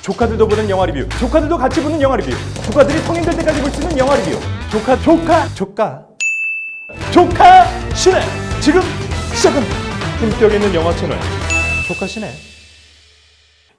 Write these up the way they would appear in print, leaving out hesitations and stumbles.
조카들도 보는 영화 리뷰, 조카들도 같이 보는 영화 리뷰, 조카들이 성인 될 때까지 볼 수 있는 영화 리뷰. 조카 시네 지금 시작합니다. 품격 있는 영화 채널 조카 시네.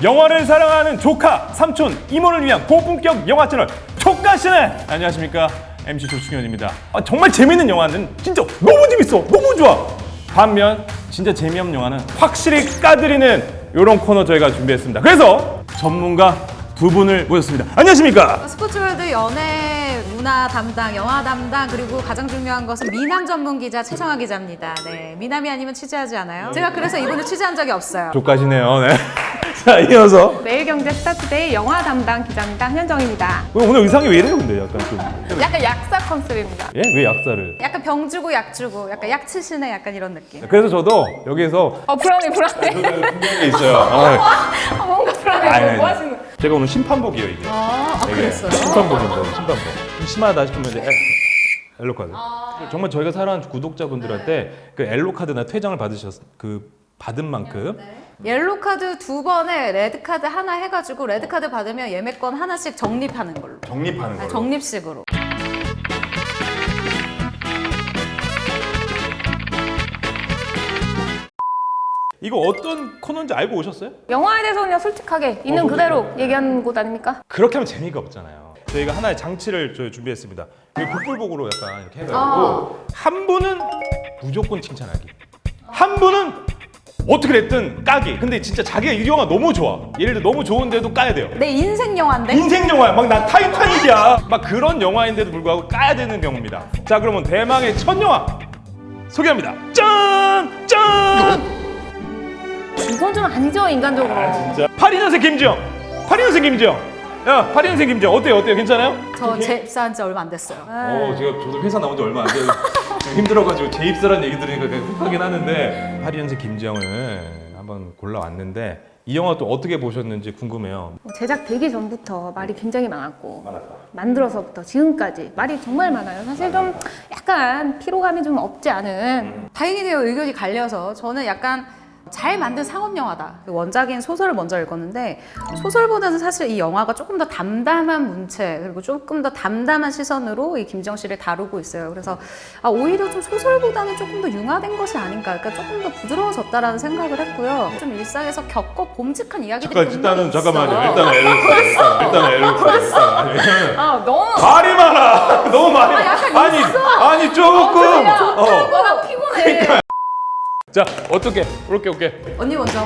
영화를 사랑하는 조카, 삼촌, 이모를 위한 고품격 영화 채널 조카 시네. 안녕하십니까, MC 조충현입니다. 정말 재밌는 영화는 진짜 너무 재밌어, 너무 좋아. 반면 진짜 재미없는 영화는 확실히 까드리는 이런 코너 저희가 준비했습니다. 그래서 전문가 두 분을 모셨습니다. 안녕하십니까? 스포츠월드 연예 문화 담당, 영화 담당, 그리고 가장 중요한 것은 미남 전문 기자 최정아 기자입니다. 네, 미남이 아니면 취재하지 않아요. 제가 그래서 이분을 취재한 적이 없어요. 조카시네요. 네. 자, 이어서 매일경제 스타투데이 영화 담당 기자입니다. 한현정입니다. 오늘 의상이 왜 이래요, 근데 약간 좀. 약간 약사 컨셉입니다. 예? 왜 약사를? 약간 병 주고 약 주고, 약간 약 치시네, 약간 이런 느낌. 그래서 저도 여기에서 불안해. 분명한 게 있어요. 뭔가 불안해. 뭐 하시는 거예요? 제가 오늘 심판복이에요, 이게. 그랬어요? 심판복인데, 심판복. 좀 심하다 싶으면 이제 엘로카드. 정말 저희가 사랑하는 구독자분들한테 그 엘로카드나 퇴장을 받은 만큼 옐로 카드 2번에 레드 카드 하나 해가지고 레드 카드 받으면 예매권 하나씩 적립하는 걸로. 적립하는 거예요. 적립식으로. 이거 어떤 코너인지 알고 오셨어요? 영화에 대해서 그냥 솔직하게 있는 그대로 얘기하는 곳 아닙니까? 그렇게 하면 재미가 없잖아요. 저희가 하나의 장치를 준비했습니다. 복불복으로 약간 이렇게 해가지고 한 분은 무조건 칭찬하기, 한 분은 어떻게 됐든 까기. 근데 진짜 자기가 이 영화 너무 좋아, 예를 들어 너무 좋은데도 까야 돼요. 내 인생 영화인데? 인생 영화야. 막 난 타이타닉이야. 막 그런 영화인데도 불구하고 까야 되는 경우입니다. 자, 그러면 대망의 첫 영화 소개합니다. 짠! 짠! 이건 좀 아니죠, 인간적으로. 진짜 82년생 김지영. 82년생 김지영. 야, 82년생 김지영 어때요? 괜찮아요? 저 재입사한 지 얼마 안 됐어요. 저도 회사 나온 지 얼마 안 돼요. 힘들어가지고 재입사라는 얘기 들으니까 훅하긴 하는데 82년생 김지영을 한번 골라왔는데 이 영화 또 어떻게 보셨는지 궁금해요. 제작 되기 전부터 말이 굉장히 많았고 만들어서부터 지금까지 말이 정말 많아요. 사실 좀 약간 피로감이 좀 없지 않은. 다행이네요. 의견이 갈려서. 저는 약간 잘 만든 상업 영화다. 원작인 소설을 먼저 읽었는데 소설보다는 사실 이 영화가 조금 더 담담한 문체, 그리고 조금 더 담담한 시선으로 이 김지영 씨를 다루고 있어요. 그래서 오히려 좀 소설보다는 조금 더 융화된 것이 아닌가, 그러니까 조금 더 부드러워졌다라는 생각을 했고요. 좀 일상에서 겪고 봄직한 이야기들이 일단은 있어요. 잠깐만요. 일단 엘로카. 너무 말이 많아. 너무 말이 많아. 아니 조금. 나 피곤해. 자, 어떻게? 오케이. 언니 먼저.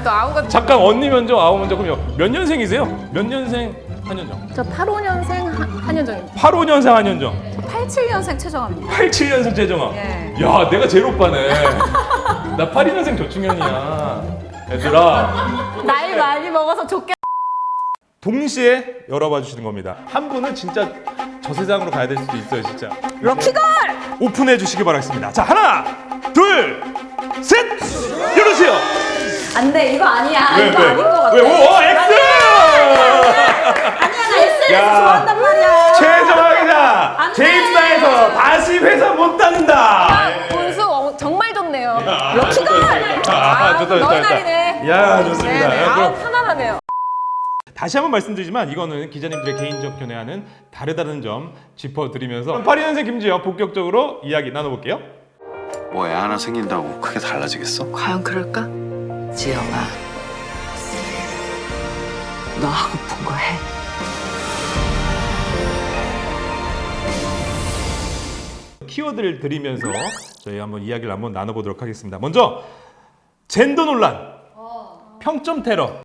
또 아우가 잠깐, 언니 먼저, 아우 먼저. 그럼 몇 년생이세요? 몇 년생 한현정? 저 85년생 한현정입니다. 85년생 한현정. 87년생 최정아입니다. 87년생 최정아. 예. 야, 내가 제일 오빠네. 나 82년생 조충현이야. 얘들아, 나이 많이 먹어서 좋게. 동시에 열어봐 주시는 겁니다. 한 분은 진짜 저 세상으로 가야 될 수도 있어요, 진짜. 럭키걸! 오픈해 주시기 바라겠습니다. 자, 하나, 둘, 셋! 열으세요! 안 돼, 이거 아니야. 이거 아닌 것 같아. 왜? 오, X! 아니야, 나 SNS 좋아한단 말이야. 최정아 기자! 안 돼! 재입사해서 다시 회사 못 다닌다! 본수 정말 좋네요. 럭키걸! 좋다. 너의 날이네. 야, 좋습니다. 네네. 야, 그럼 편안하네요. 다시 한번 말씀드리지만 이거는 기자님들의 개인적 견해와는 다르다는 점 짚어드리면서 82년생 김지영 본격적으로 이야기 나눠볼게요. 뭐 애 하나 생긴다고 크게 달라지겠어? 과연 그럴까? 지영아, 너 하고픈 거 해. 키워드를 드리면서 저희 한번 이야기를 한번 나눠보도록 하겠습니다. 먼저 젠더 논란, 평점 테러.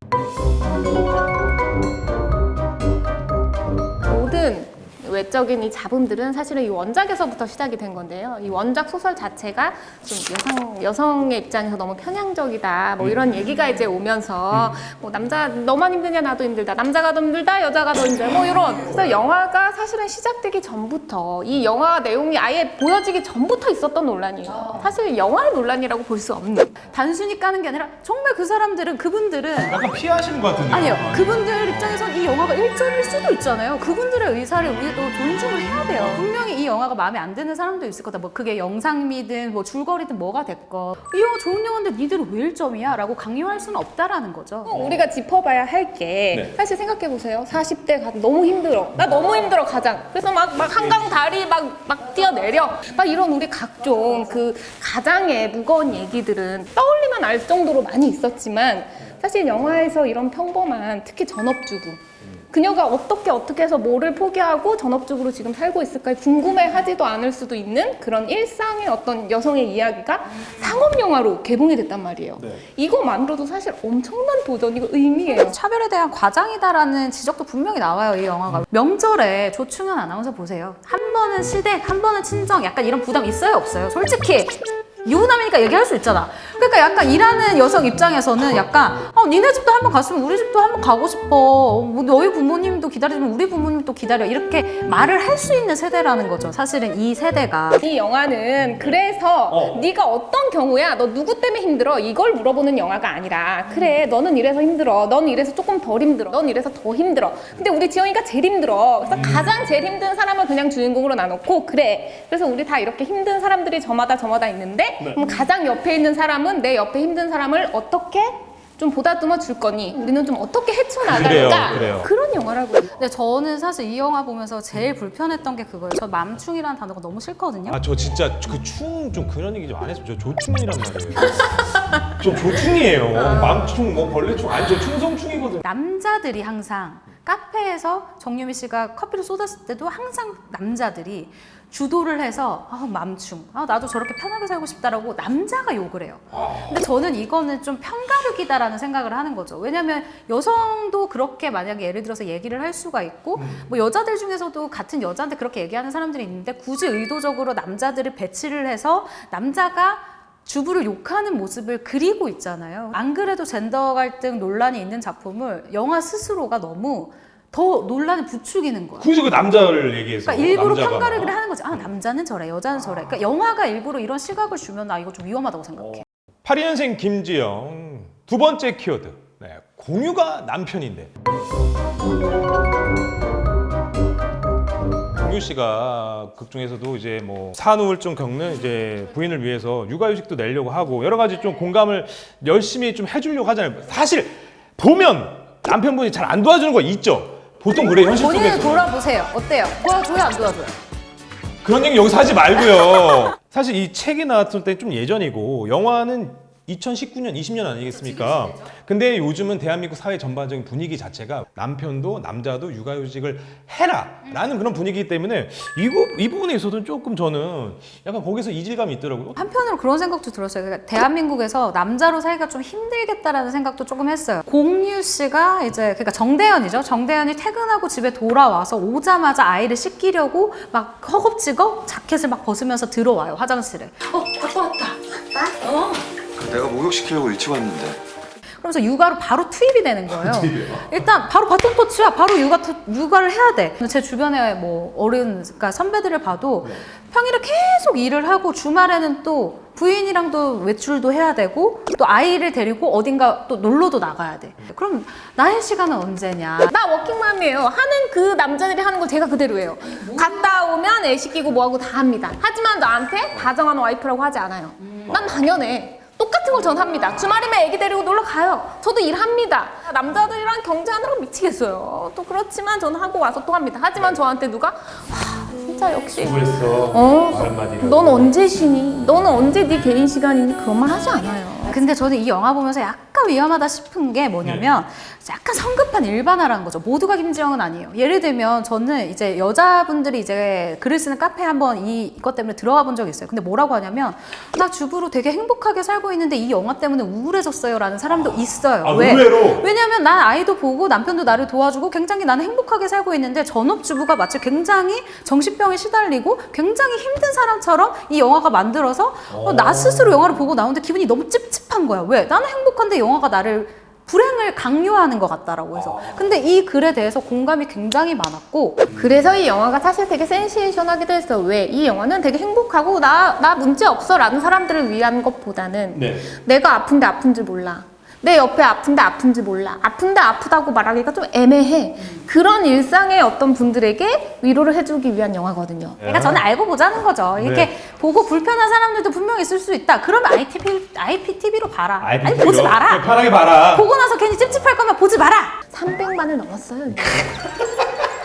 모든 외적인 이 잡음들은 사실은 이 원작에서부터 시작이 된 건데요. 이 원작 소설 자체가 좀 여성의 입장에서 너무 편향적이다. 뭐 이런 얘기가 이제 오면서 뭐 남자 너만 힘드냐 나도 힘들다. 남자가 더 힘들다. 여자가 더 힘들다. 뭐 이런. 그래서 영화가 사실은 시작되기 전부터 이 영화 내용이 아예 보여지기 전부터 있었던 논란이에요. 사실 영화의 논란이라고 볼 수 없는. 단순히 까는 게 아니라 정말 그분들은 약간 피하시는 것 같은데요. 아니요, 그분들이 입장에선 이 영화가 1점일 수도 있잖아요. 그분들의 의사를 우리도 존중을 해야 돼요. 분명히 이 영화가 마음에 안 드는 사람도 있을 거다. 뭐 그게 영상미든 뭐 줄거리든 뭐가 됐건 이 영화 좋은 영화인데 니들은 왜 1점이야? 라고 강요할 수는 없다라는 거죠. 우리가 짚어봐야 할 게 사실 생각해보세요. 40대 너무 힘들어. 나 너무 힘들어 가장. 그래서 막 한강 다리 막 뛰어내려. 막 이런 우리 각종 그 가장의 무거운 얘기들은 떠올리면 알 정도로 많이 있었지만 사실 영화에서 이런 평범한 특히 전업주부 그녀가 어떻게 해서 뭐를 포기하고 전업주부로 지금 살고 있을까 궁금해하지도 않을 수도 있는 그런 일상의 어떤 여성의 이야기가 상업영화로 개봉이 됐단 말이에요. 이거만으로도 사실 엄청난 도전이고 의미예요. 차별에 대한 과장이다라는 지적도 분명히 나와요, 이 영화가. 명절에 조충현 아나운서 보세요. 한 번은 시댁, 한 번은 친정, 약간 이런 부담 있어요, 없어요? 솔직히. 유부남이니까 얘기할 수 있잖아. 그러니까 약간 일하는 여성 입장에서는 약간 니네 집도 한번 갔으면 우리 집도 한번 가고 싶어. 뭐 너희 부모님도 기다리면 우리 부모님도 기다려. 이렇게 말을 할 수 있는 세대라는 거죠. 사실은 이 세대가. 이 영화는 그래서 네가 어떤 경우야 너 누구 때문에 힘들어 이걸 물어보는 영화가 아니라 그래 너는 이래서 힘들어 넌 이래서 조금 덜 힘들어 넌 이래서 더 힘들어 근데 우리 지영이가 제일 힘들어 그래서 가장 제일 힘든 사람을 그냥 주인공으로 나놓고 그래 그래서 우리 다 이렇게 힘든 사람들이 저마다 있는데 그럼 가장 옆에 있는 사람은 내 옆에 힘든 사람을 어떻게 좀 보다듬어 줄 거니 우리는 좀 어떻게 헤쳐나갈까 그래요. 그런 영화라고. 근데 저는 사실 이 영화 보면서 제일 불편했던 게 그거예요. 저 맘충이라는 단어가 너무 싫거든요. 저 진짜 그 충 좀 그런 얘기 좀 안 했으면 저 조충이란 말이에요. 저 조충이에요. 맘충 뭐 벌레충 아니 저 충성충이거든요. 남자들이 항상 카페에서 정유미 씨가 커피를 쏟았을 때도 항상 남자들이 주도를 해서 맘충 나도 저렇게 편하게 살고 싶다라고 남자가 욕을 해요. 근데 저는 이거는 좀 편가르기다라는 생각을 하는 거죠. 왜냐면 여성도 그렇게 만약에 예를 들어서 얘기를 할 수가 있고 뭐 여자들 중에서도 같은 여자한테 그렇게 얘기하는 사람들이 있는데 굳이 의도적으로 남자들을 배치를 해서 남자가 주부를 욕하는 모습을 그리고 있잖아요. 안 그래도 젠더 갈등 논란이 있는 작품을 영화 스스로가 너무 더 논란을 부추기는 거야. 굳이 그 남자를 얘기해서 그러니까 일부러 남자가 편가르기를 하는 거지. 남자는 저래, 여자는 저래. 그러니까 영화가 일부러 이런 시각을 주면 나 이거 좀 위험하다고 생각해. 82년생 김지영 두 번째 키워드 공유가 남편인데 공유 씨가 극 중에서도 이제 뭐 산후우울증 겪는 이제 부인을 위해서 육아휴직도 내려고 하고 여러 가지 좀 공감을 열심히 좀 해주려고 하잖아요. 사실 보면 남편분이 잘 안 도와주는 거 있죠. 보통 그래 현실 본인을 속에서. 돌아보세요. 어때요? 도와줘요, 안 도와줘요? 그런 얘기 여기서 하지 말고요. 사실 이 책이 나왔을 때 좀 예전이고 영화는 2019년, 20년 아니겠습니까? 근데 요즘은 대한민국 사회 전반적인 분위기 자체가 남편도 남자도 육아휴직을 해라 라는 그런 분위기이기 때문에 이 부분에 있어서는 조금 저는 약간 거기서 이질감이 있더라고요. 한편으로 그런 생각도 들었어요. 그러니까 대한민국에서 남자로 살기가 좀 힘들겠다라는 생각도 조금 했어요. 공유 씨가 이제 그러니까 정대현이죠. 정대현이 퇴근하고 집에 돌아와서 오자마자 아이를 씻기려고 막 허겁지겁 자켓을 막 벗으면서 들어와요, 화장실에. 아빠 왔다. 내가 목욕시키려고 일찍 왔는데. 그러면서 육아로 바로 투입이 되는 거예요. 일단 바로 바톤 터치야. 바로 육아를 해야 돼. 제 주변에 뭐 그러니까 선배들을 봐도 평일에 계속 일을 하고 주말에는 또 부인이랑도 외출도 해야 되고 또 아이를 데리고 어딘가 또 놀러도 나가야 돼. 그럼 나의 시간은 언제냐? 나 워킹맘이에요. 하는 그 남자들이 하는 거 제가 그대로 해요. 갔다 오면 애 시키고 뭐하고 다 합니다. 하지만 나한테 다정한 와이프라고 하지 않아요. 난 당연해. 똑같은 걸 전 합니다. 주말이면 애기 데리고 놀러 가요. 저도 일합니다. 남자들이랑 경제하느라 미치겠어요. 또 그렇지만 저는 하고 와서 또 합니다. 하지만 저한테 누가 진짜 역시 넌 언제 쉬니? 너는 언제 네 개인 시간이니? 그런 말 하지 않아요. 근데 저는 이 영화 보면서 약간 위험하다 싶은 게 뭐냐면 약간 성급한 일반화라는 거죠. 모두가 김지영은 아니에요. 예를 들면 저는 이제 여자분들이 이제 글을 쓰는 카페에 한번 이것 때문에 들어가 본 적이 있어요. 근데 뭐라고 하냐면 나 주부로 되게 행복하게 살고 있는데 이 영화 때문에 우울해졌어요 라는 사람도 있어요. 왜? 의외로? 왜냐면 난 아이도 보고 남편도 나를 도와주고 굉장히 나는 행복하게 살고 있는데 전업주부가 마치 굉장히 정신병에 시달리고 굉장히 힘든 사람처럼 이 영화가 만들어서 나 스스로 영화를 보고 나오는데 기분이 너무 찝찝한 거야. 왜? 나는 행복한데 영화가 나를 불행을 강요하는 것 같다라고 해서. 근데 이 글에 대해서 공감이 굉장히 많았고 그래서 이 영화가 사실 되게 센세이션하기도 했어요. 왜? 이 영화는 되게 행복하고 나 문제 없어 라는 사람들을 위한 것보다는 내가 아픈데 아픈 줄 몰라. 내 옆에 아픈데 아픈지 몰라. 아픈데 아프다고 말하기가 좀 애매해. 그런 일상의 어떤 분들에게 위로를 해주기 위한 영화거든요. 그러니까 저는 알고 보자는 거죠. 이렇게 네. 보고 불편한 사람들도 분명히 있을 수 있다. 그러면 IPTV로 봐라. 아니 IPTV 로? 보지 마라. 네, 편하게 봐라. 보고 나서 괜히 찝찝할 거면 보지 마라. 300만을 넘었어요.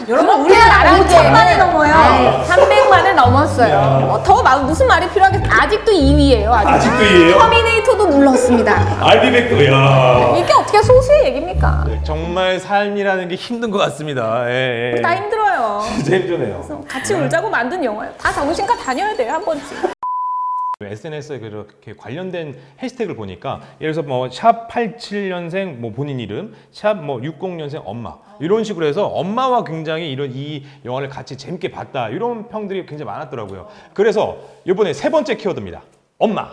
여러분 우리나라 5천만이 넘어요. 300만을 넘었어요. 무슨 말이 필요하겠어요? 아직도 2위예요. 아직도 2위예요? 터미네이터도 눌렀습니다. 알비백도 야. 이게 어떻게 소수의 얘기입니까? 정말 삶이라는 게 힘든 것 같습니다. 예, 예. 다 힘들어요. 진짜 힘드네요. 같이 울자고 만든 영화예요. 다 정신과 다녀야 돼요, 한 번씩. SNS에 그렇게 관련된 해시태그를 보니까 예를 들어서 뭐 샵 87년생 뭐 본인 이름, 샵 뭐 60년생 엄마 이런 식으로 해서 엄마와 굉장히 이 영화를 같이 재밌게 봤다 이런 평들이 굉장히 많았더라고요. 그래서 이번에 세 번째 키워드입니다. 엄마.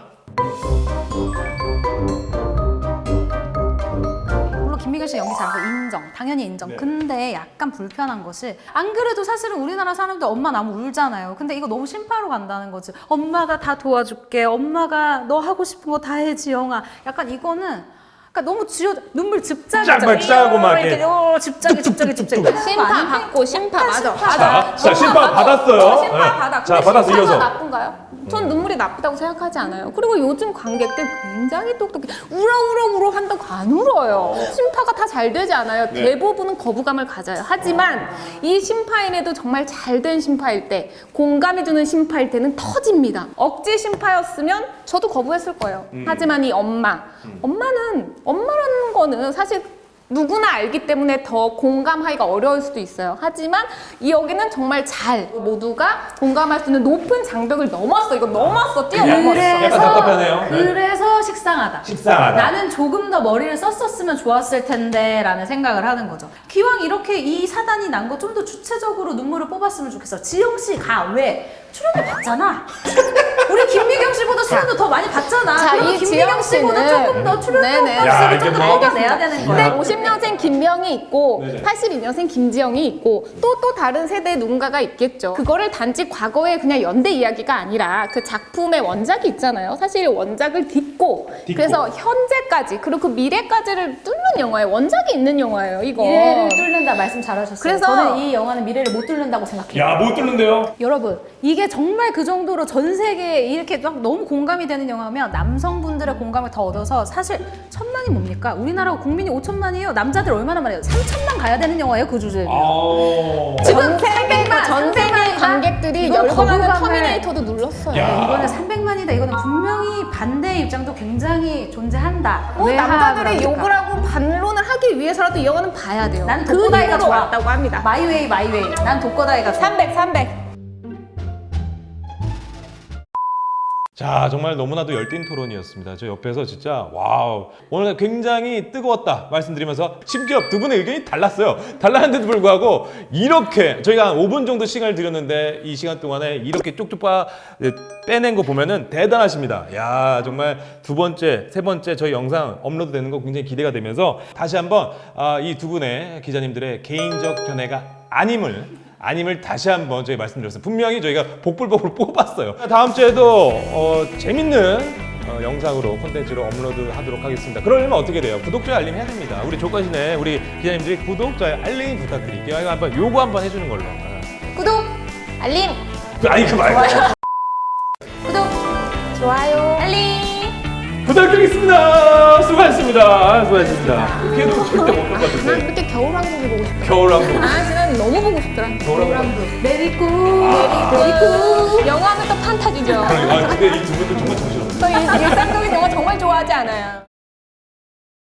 물론 김미경 씨 연기 잘하고 인정, 당연히 인정. 네. 근데 약간 불편한 것이 안 그래도 사실은 우리나라 사람들 엄마 나면 울잖아요. 근데 이거 너무 심파로 간다는 거지. 엄마가 다 도와줄게. 엄마가 너 하고 싶은 거 다 해, 지영아. 약간 이거는 그러니까 너무 눈물 즙작이잖아. 막 짜고 막 이렇게 이렇게. 즙작이. 심파 받고, 심파 맞아. 자, 심판 받았어요. 심파 네. 받아. 자, 근데 받아서 심파가 이어서. 나쁜가요? 전 눈물이 나쁘다고 생각하지 않아요. 그리고 요즘 관객들 굉장히 똑똑해. 울어 한다고 안 울어요. 심파가 다 잘 되지 않아요. 네. 대부분은 거부감을 가져요. 하지만 이 심파인에도 정말 잘 된 심파일 때, 공감해주는 심파일 때는 터집니다. 억지 심파였으면 저도 거부했을 거예요. 하지만 이 엄마라는 거는 사실 누구나 알기 때문에 더 공감하기가 어려울 수도 있어요. 하지만 여기는 정말 모두가 공감할 수 있는 높은 장벽을 넘었어. 이거 뛰어넘었어. 약간 답답하네요. 그래서 식상하다. 식상하다. 나는 조금 더 머리를 썼었으면 좋았을 텐데 라는 생각을 하는 거죠. 기왕 이렇게 이 사단이 난 거 좀 더 주체적으로 눈물을 뽑았으면 좋겠어. 지영 씨 가. 왜? 출연료 받잖아. 우리 김미경 씨보다 출연료 더 많이 받잖아. 자, 그럼 이 김미경 지영 씨보다 씨는 조금 더 출연료 네네. 야, 값을 이게 좀 뭐- 더 내야 되는 근데 거야. 50년생 김명이 있고 네네. 82년생 김지영이 있고 또 다른 세대의 누군가가 있겠죠. 그거를 단지 과거의 그냥 연대 이야기가 아니라 그 작품의 원작이 있잖아요. 사실 원작을 딛고 그래서 현재까지 그리고 그 미래까지를 뚫는 영화예요. 원작이 있는 영화예요. 이거. 미래를 뚫는다 말씀 잘하셨어요. 그래서- 저는 이 영화는 미래를 못 뚫는다고 생각해요. 야, 못 뚫는데요? 여러분 이게 정말 그 정도로 전 세계에 이렇게 막 너무 공감이 되는 영화면 남성분들의 공감을 더 얻어서 사실 1,000만이 뭡니까? 우리나라 국민이 5천만이에요. 남자들 얼마나 많아요? 3천만 가야 되는 영화예요 그 주제는. 지금 300만 전생의 관객들이 이건 열광하는 거부감을- 터미네이터도 눌렀어요. 야. 이거는 300만이다. 이거는 분명히 반대의 입장도 굉장히 존재한다. 꼭 왜 남자들이 하라고 욕을 하고 반론을 하기 위해서라도 이 영화는 봐야 돼요. 나는 그 독고다이가 이유로 좋아. 왔다고 합니다. 마이웨이 마이웨이. 난 독거다이가 좋아. 300. 자, 정말 너무나도 열띤 토론이었습니다. 저 옆에서 진짜 와우, 오늘 굉장히 뜨거웠다 말씀드리면서 심지어 두 분의 의견이 달랐어요. 달랐는데도 불구하고 이렇게 저희가 한 5분 정도 시간을 드렸는데 이 시간 동안에 이렇게 쪽쪽 빼낸 거 보면은 대단하십니다. 야, 정말 두 번째, 세 번째 저희 영상 업로드 되는 거 굉장히 기대가 되면서 다시 한번 이 두 분의 기자님들의 개인적 견해가 아님을 다시 한번 저희 말씀드렸습니다. 분명히 저희가 복불복을 뽑았어요. 다음 주에도 재밌는 영상으로 콘텐츠로 업로드하도록 하겠습니다. 그러려면 어떻게 돼요? 구독, 좋아요, 알림 해야 됩니다. 우리 조건시네 우리 기자님들이 구독, 좋아요, 알림 부탁드릴게요. 이거 한번 요거 한번 해주는 걸로. 구독, 알림, 아니 그 말고 구독, 좋아요, 알림. 부탁드리겠습니다. 수고하셨습니다. 걔도 절대 못 볼 것 난 같은데. 그렇게 겨울왕국이 보고 싶다. 겨울왕국. 난 너무 보고 싶더라. 겨울왕국. 메리꾸. 영화는 또 판타지죠. 근데 이 두 분도 정말 정신없어요. 저 이 쌍둥이 영화 정말 좋아하지 않아요.